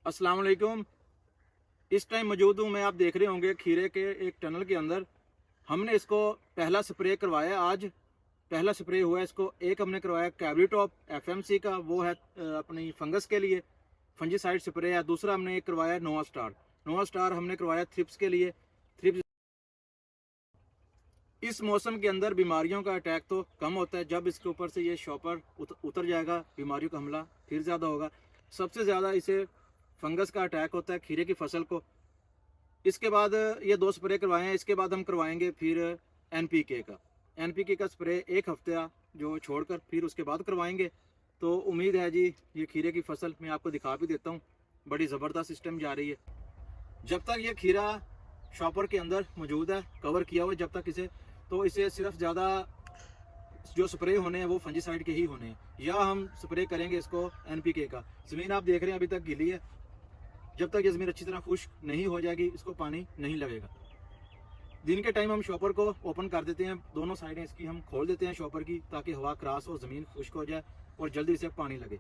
अस्सलाम वालेकुम। इस टाइम मौजूद हूँ मैं, आप देख रहे होंगे खीरे के एक टनल के अंदर। हमने इसको पहला स्प्रे करवाया आज। पहला स्प्रे हुआ है इसको। एक हमने करवाया कैब्रिटॉप एफएमसी का, वो है अपनी फंगस के लिए, फंजीसाइड स्प्रे है। दूसरा हमने एक करवाया नोवा स्टार। नोवा स्टार हमने करवाया थ्रिप्स के लिए। थ्रिप्स इस मौसम के अंदर बीमारियों का अटैक तो कम होता है, जब इसके ऊपर से ये शॉपर उतर जाएगा बीमारियों का हमला फिर ज़्यादा होगा। सबसे ज़्यादा इसे फंगस का अटैक होता है खीरे की फसल को। इसके बाद ये 2 स्प्रे करवाए हैं। इसके बाद हम करवाएंगे फिर एनपीके का। एनपीके का स्प्रे एक हफ्ता जो छोड़कर फिर उसके बाद करवाएंगे। तो उम्मीद है जी, ये खीरे की फसल मैं आपको दिखा भी देता हूँ, बड़ी ज़बरदस्त सिस्टम जा रही है। जब तक ये खीरा शॉपर के अंदर मौजूद है, कवर किया हुआ है जब तक इसे, तो इसे सिर्फ ज़्यादा जो स्प्रे होने हैं वो फंजीसाइड के ही होने हैं, या हम स्प्रे करेंगे इसको एनपीके का। ज़मीन आप देख रहे हैं अभी तक गीली है। जब तक ये ज़मीन अच्छी तरह खुश्क नहीं हो जाएगी इसको पानी नहीं लगेगा। दिन के टाइम हम शॉपर को ओपन कर देते हैं, दोनों साइडें इसकी हम खोल देते हैं शॉपर की, ताकि हवा क्रॉस हो, ज़मीन खुश्क हो जाए और जल्दी से पानी लगे।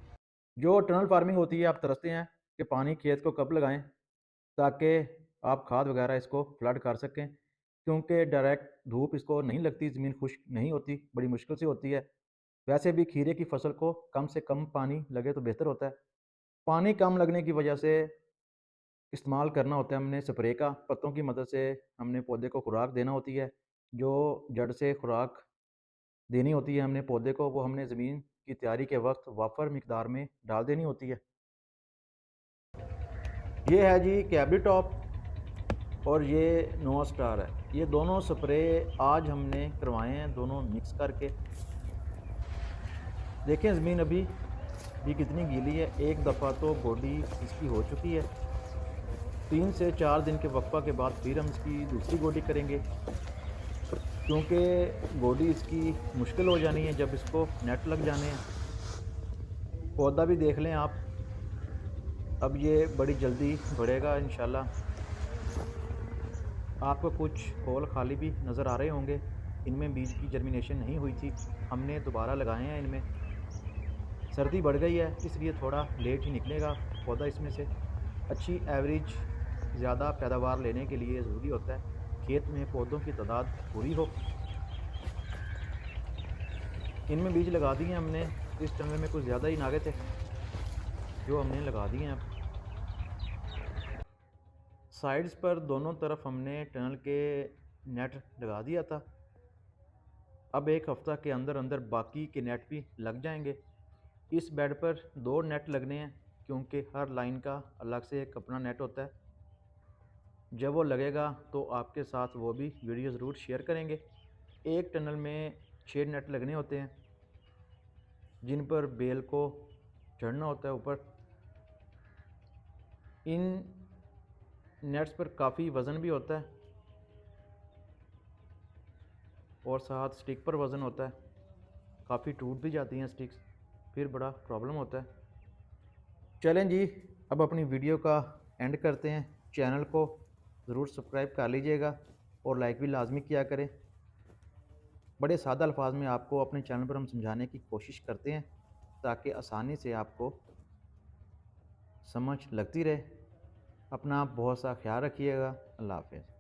जो टनल फार्मिंग होती है, आप तरसते हैं कि पानी खेत को कब लगाएं ताकि आप खाद वगैरह इसको फ्लड कर सकें, क्योंकि डायरेक्ट धूप इसको नहीं लगती, ज़मीन खुश्क नहीं होती, बड़ी मुश्किल से होती है। वैसे भी खीरे की फसल को कम से कम पानी लगे तो बेहतर होता है। पानी कम लगने की वजह से इस्तेमाल करना होता है हमने स्प्रे का। पत्तों की मदद से हमने पौधे को खुराक देना होती है। जो जड़ से खुराक देनी होती है हमने पौधे को, वो हमने ज़मीन की तैयारी के वक्त वाफर मिकदार में डाल देनी होती है। ये है जी कैब्रिटॉप और ये नोवा स्टार है। ये दोनों स्प्रे आज हमने करवाए हैं, दोनों मिक्स करके। देखें ज़मीन अभी भी कितनी गीली है। एक दफ़ा तो गोडी इसकी हो चुकी है। 3 से 4 दिन के वक्फा के बाद फिर हम इसकी दूसरी गोडी करेंगे, क्योंकि गोडी इसकी मुश्किल हो जानी है जब इसको नेट लग जाने हैं। पौधा भी देख लें आप, अब ये बड़ी जल्दी बढ़ेगा इंशाल्लाह। आपको कुछ होल खाली भी नज़र आ रहे होंगे, इनमें बीज की जर्मिनेशन नहीं हुई थी, हमने दोबारा लगाए हैं इनमें। सर्दी बढ़ गई है इसलिए थोड़ा लेट ही निकलेगा पौधा इसमें से। अच्छी एवरेज ज़्यादा पैदावार लेने के लिए ज़रूरी होता है खेत में पौधों की तादाद पूरी हो। इनमें बीज लगा दिए हमने। इस टनल में कुछ ज़्यादा ही नागे थे जो हमने लगा दिए हैं। अब साइड्स पर दोनों तरफ हमने टनल के नेट लगा दिया था। अब एक हफ्ता के अंदर अंदर बाकी के नेट भी लग जाएंगे। इस बेड पर 2 नेट लगने हैं, क्योंकि हर लाइन का अलग से एक अपना नेट होता है। जब वो लगेगा तो आपके साथ वो भी वीडियो ज़रूर शेयर करेंगे। एक टनल में 6 नेट लगने होते हैं, जिन पर बेल को चढ़ना होता है ऊपर। इन नेट्स पर काफ़ी वज़न भी होता है और साथ स्टिक पर वज़न होता है। काफ़ी टूट भी जाती हैं स्टिक्स, फिर बड़ा प्रॉब्लम होता है। चलें जी, अब अपनी वीडियो का एंड करते हैं। चैनल को ज़रूर सब्सक्राइब कर लीजिएगा और लाइक भी लाजमी किया करें। बड़े सादा अल्फाज में आपको अपने चैनल पर हम समझाने की कोशिश करते हैं, ताकि आसानी से आपको समझ लगती रहे। अपना बहुत सा ख्याल रखिएगा। अल्लाह हाफ़िज़।